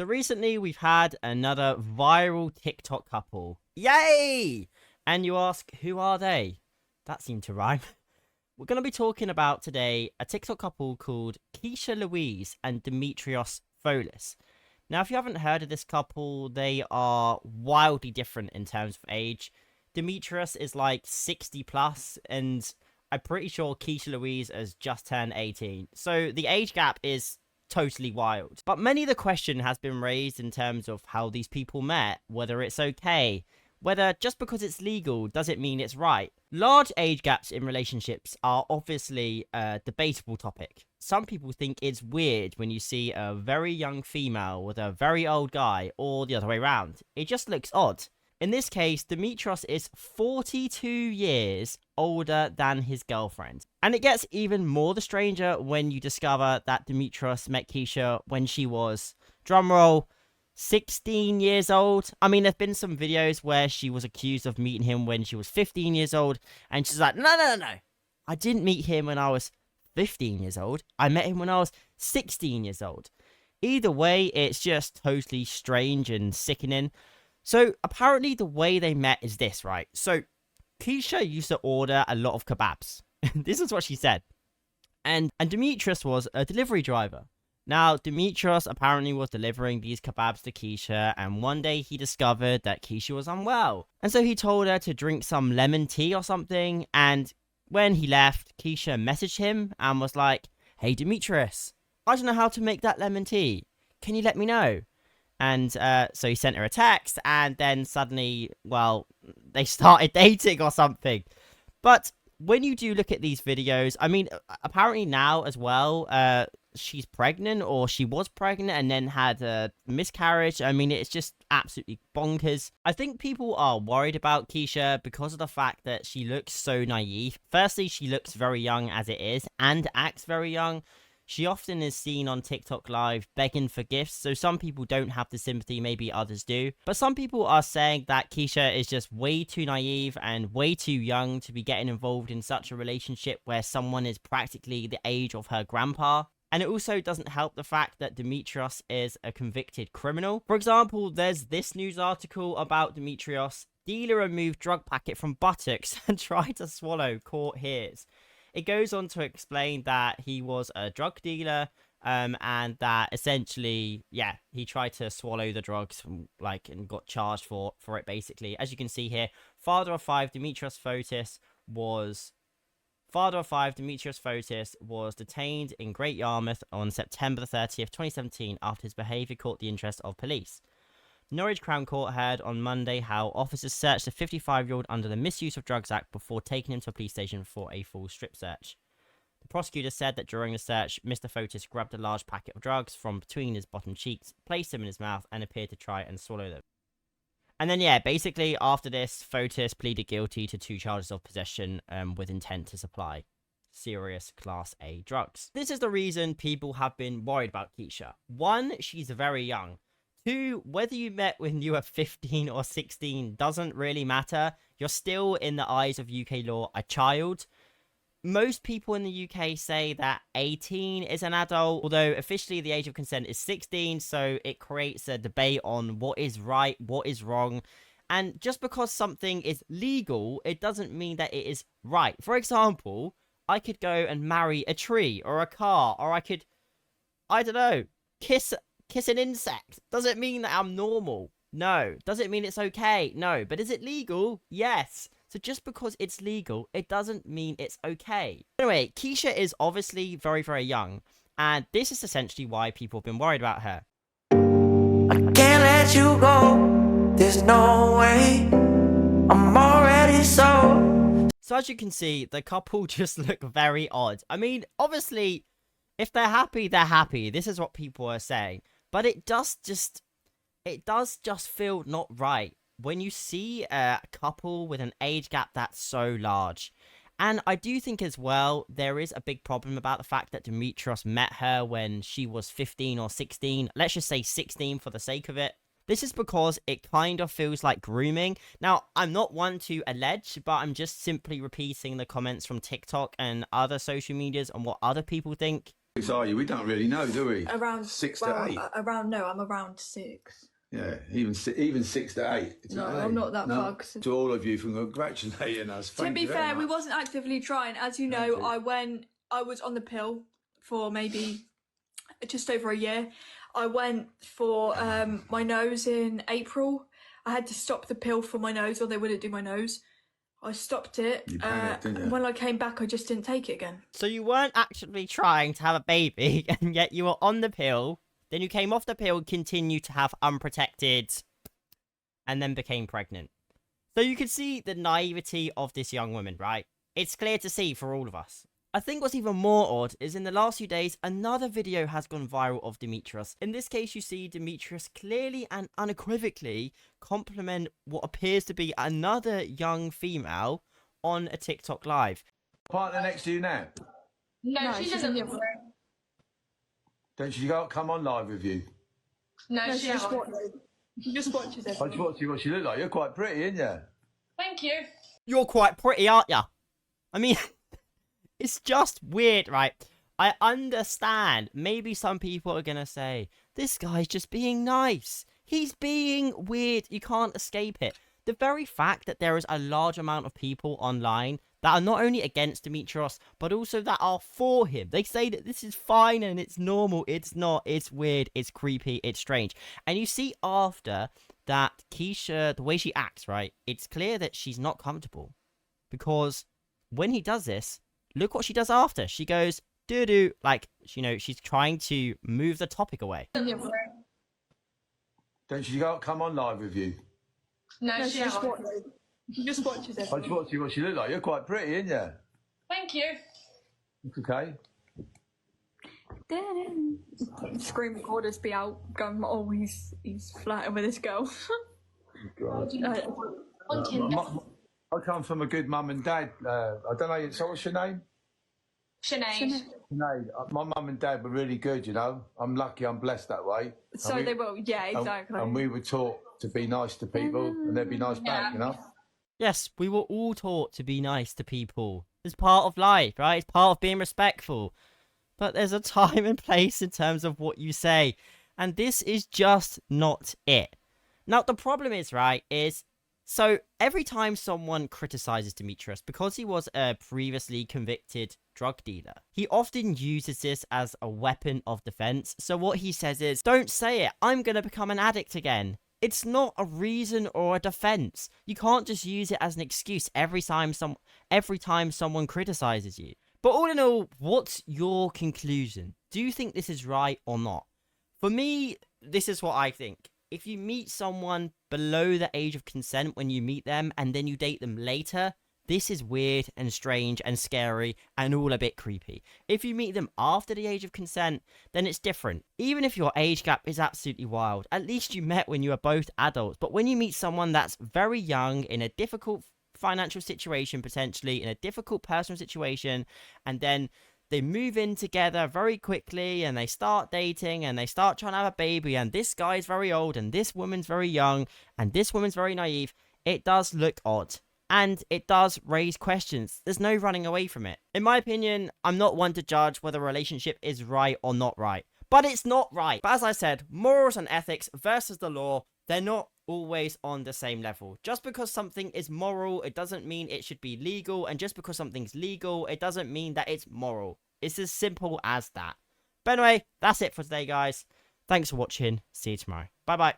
So recently we've had another viral TikTok couple. Yay! And you ask, who are they? That seemed to rhyme. We're going to be talking about today a TikTok couple called Keisha Louise and Demetrios Folis. Now, if you haven't heard of this couple, they are wildly different in terms of age. Demetrios is like 60 plus, and I'm pretty sure Keisha Louise has just turned 18. So the age gap is totally wild. But many of the question has been raised in terms of how these people met, whether it's okay, whether just because it's legal does it mean it's right. Large age gaps in relationships are obviously a debatable topic. Some people think it's weird when you see a very young female with a very old guy, or the other way around. It just looks odd. In this case, Demetrios is 42 years older than his girlfriend. And it gets even more the stranger when you discover that Demetrios met Keisha when she was, drumroll, 16 years old. I mean, there've been some videos where she was accused of meeting him when she was 15 years old. And she's like, no. I didn't meet him when I was 15 years old. I met him when I was 16 years old. Either way, it's just totally strange and sickening. So apparently the way they met is this, right? So Keisha used to order a lot of kebabs. This is what she said. And Demetrios was a delivery driver. Now, Demetrios apparently was delivering these kebabs to Keisha, and one day he discovered that Keisha was unwell. And so he told her to drink some lemon tea or something, and when he left, Keisha messaged him and was like, "Hey Demetrios, I don't know how to make that lemon tea. Can you let me know?" And so he sent her a text, and then suddenly, well, they started dating or something. But when you do look at these videos, I mean, apparently now as well, she's pregnant, or she was pregnant and then had a miscarriage. I mean, it's just absolutely bonkers. I think people are worried about Keisha because of the fact that she looks so naive. Firstly, she looks very young as it is and acts very young. She often is seen on TikTok Live begging for gifts, so some people don't have the sympathy, maybe others do. But some people are saying that Keisha is just way too naive and way too young to be getting involved in such a relationship where someone is practically the age of her grandpa. And it also doesn't help the fact that Demetrios is a convicted criminal. For example, there's this news article about Demetrios. Dealer removed drug packet from buttocks and tried to swallow, court hears. It goes on to explain that he was a drug dealer, and that essentially, yeah, he tried to swallow the drugs, and got charged for it, basically. As you can see here, father of five, Demetrios Fotis was detained in Great Yarmouth on September 30th, 2017, after his behaviour caught the interest of police. Norwich Crown Court heard on Monday how officers searched the 55-year-old under the Misuse of Drugs Act before taking him to a police station for a full strip search. The prosecutor said that during the search, Mr. Fotis grabbed a large packet of drugs from between his bottom cheeks, placed them in his mouth, and appeared to try and swallow them. And then, yeah, basically, after this, Fotis pleaded guilty to 2 charges of possession with intent to supply serious Class A drugs. This is the reason people have been worried about Keisha. 1, she's very young. 2, whether you met when you were 15 or 16 doesn't really matter. You're still, in the eyes of UK law, a child. Most people in the UK say that 18 is an adult, although officially the age of consent is 16, so it creates a debate on what is right, what is wrong. And just because something is legal, it doesn't mean that it is right. For example, I could go and marry a tree or a car, or I could, I don't know, kiss an insect. Does it mean that I'm normal? No. Does it mean it's okay? No. But is it legal? Yes. So just because it's legal, it doesn't mean it's okay. Anyway, Keisha is obviously very, very young, and this is essentially why people have been worried about her. I can't let you go. There's no way. I'm already sold. So as you can see, the couple just look very odd. I mean, obviously, if they're happy, they're happy. This is what people are saying. But it does just feel not right when you see a couple with an age gap that's so large. And I do think as well, there is a big problem about the fact that Demetrios met her when she was 15 or 16. Let's just say 16 for the sake of it. This is because it kind of feels like grooming. Now, I'm not one to allege, but I'm just simply repeating the comments from TikTok and other social medias on what other people think. Are you? We don't really know, do we? Around 6 well, to 8. Around no, I'm around 6. Yeah, even 6 to 8. No, I'm not that far. To all of you for congratulating us. To be fair, we wasn't actively trying. As you know, I was on the pill for maybe just over a year. I went for my nose in April. I had to stop the pill for my nose, or they wouldn't do my nose. I stopped it. You panicked, didn't you? And when I came back, I just didn't take it again. So you weren't actually trying to have a baby, and yet you were on the pill. Then you came off the pill and continued to have unprotected, and then became pregnant. So you can see the naivety of this young woman, right? It's clear to see for all of us. I think what's even more odd is in the last few days, another video has gone viral of Demetrius. In this case, you see Demetrius clearly and unequivocally compliment what appears to be another young female on a TikTok live. Partner next to you now? No, she's in the other room. Don't she come on live with you? No, she just watches it. I just watch you what she look like. You're quite pretty, aren't you? Thank you. You're quite pretty, aren't ya? I mean, it's just weird, right? I understand. Maybe some people are gonna say, this guy's just being nice. He's being weird. You can't escape it. The very fact that there is a large amount of people online that are not only against Demetrius, but also that are for him. They say that this is fine and it's normal. It's not. It's weird. It's creepy. It's strange. And you see after that Keisha, the way she acts, right? It's clear that she's not comfortable. Because when he does this, look what she does after. She goes, doo-doo. Like, you know, she's trying to move the topic away. Don't she come on live with you? No, she just watches it. I just watch you what she look like. You're quite pretty, aren't you? Thank you. It's okay. Screen recorders be out going, oh, he's flirting with this girl. I come from a good mum and dad. I don't know, so what's your name? Sinead. Sinead. My mum and dad were really good, you know. I'm lucky, I'm blessed that way. So they will, yeah, exactly. And we were taught to be nice to people, and they'd be nice back, you know. Yes, we were all taught to be nice to people. It's part of life, right? It's part of being respectful. But there's a time and place in terms of what you say. And this is just not it. Now, the problem is, right, so every time someone criticizes Demetrius, because he was a previously convicted drug dealer, he often uses this as a weapon of defense. So what he says is, don't say it, I'm going to become an addict again. It's not a reason or a defense. You can't just use it as an excuse every time someone criticizes you. But all in all, what's your conclusion? Do you think this is right or not? For me, this is what I think. If you meet someone below the age of consent when you meet them and then you date them later, this is weird and strange and scary and all a bit creepy. If you meet them after the age of consent, then it's different. Even if your age gap is absolutely wild, at least you met when you were both adults. But when you meet someone that's very young, in a difficult financial situation, potentially, in a difficult personal situation, and then they move in together very quickly and they start dating and they start trying to have a baby, and this guy's very old and this woman's very young and this woman's very naive, it does look odd. And it does raise questions. There's no running away from it. In my opinion, I'm not one to judge whether a relationship is right or not right. But it's not right. But as I said, morals and ethics versus the law, they're not always on the same level. Just because something is moral, it doesn't mean it should be legal. And just because something's legal, it doesn't mean that it's moral. It's as simple as that. But anyway, that's it for today, guys. Thanks for watching. See you tomorrow. Bye-bye.